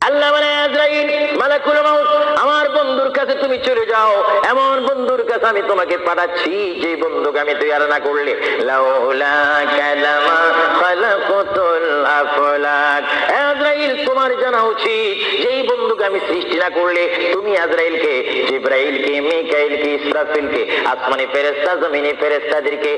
আল্লাহ বলে, আজরাইল, মালাকুল মাউত, আমার বন্ধুর কাছে তুমি চলে যাও। এমন বন্ধুর কাছে আমি তোমাকে পাঠাচ্ছি যে বন্ধুকে আমি তৈরি না করলে লাউলা কালামা খালাকাতুল আফলাক। আজরাইল, তোমার জানা উচিত যেই বন্ধুকে আমি সৃষ্টি না করলে তুমি আজরাইলকে, জিবরাইলকে, মিকাইলকে, ইসরাফিলকে, আসমানি ফেরেশতা, জমিনি ফেরেশতাদেরকে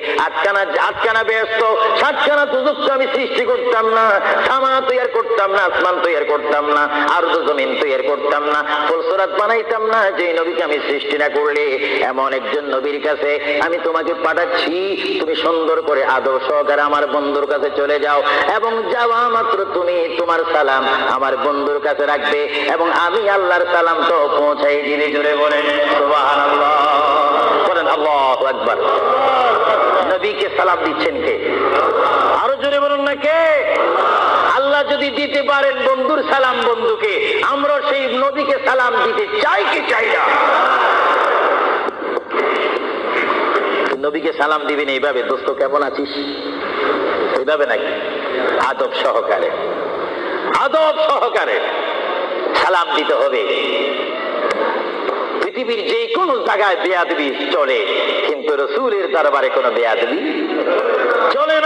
আটকানা ব্যস্ত সাতখানা দুজক আমি সৃষ্টি করতাম না, সামা তৈরি করতাম না, আসমান তৈরি করতাম না, আরদ জমিন তৈরি করতাম না, ফুলসুরাত বানাইতাম না যে নবীকে আমি সৃষ্টি না করলে। এমন একজন নবীর কাছে আমি তোমাকে পাঠাচ্ছি, তুমি সুন্দর করে আদর সহকারে আমার বন্ধুর কাছে চলে যাও এবং যাওয়া মাত্র তুমি তোমার সালাম আমার বন্ধুর কাছে রাখবে এবং আমি আল্লাহর সালাম তো পৌঁছাই দিলে। জোরে বলেন সুবহানাল্লাহ, বলেন আল্লাহু আকবার। নবীকে সালাম দিচ্ছেন কে? আরো জোরে বলুন না কে? আল্লাহ যদি দিতে পারেন বন্ধুর সালাম বন্ধুকে, আমরা সেই নবীকে সালাম দিতে চাই কি চাই না? নবীকে সালাম দিবেন এইভাবে, দোস্ত কেমন আছিস, এইভাবে নাকি? আদব সহকারে, আদব সহকারে সালাম দিতে হবে। পৃথিবীর যে কোনো জায়গায় বেয়াদবি চলে, কিন্তু রাসূলের দরবারে কোনো বেয়াদবি চলে না।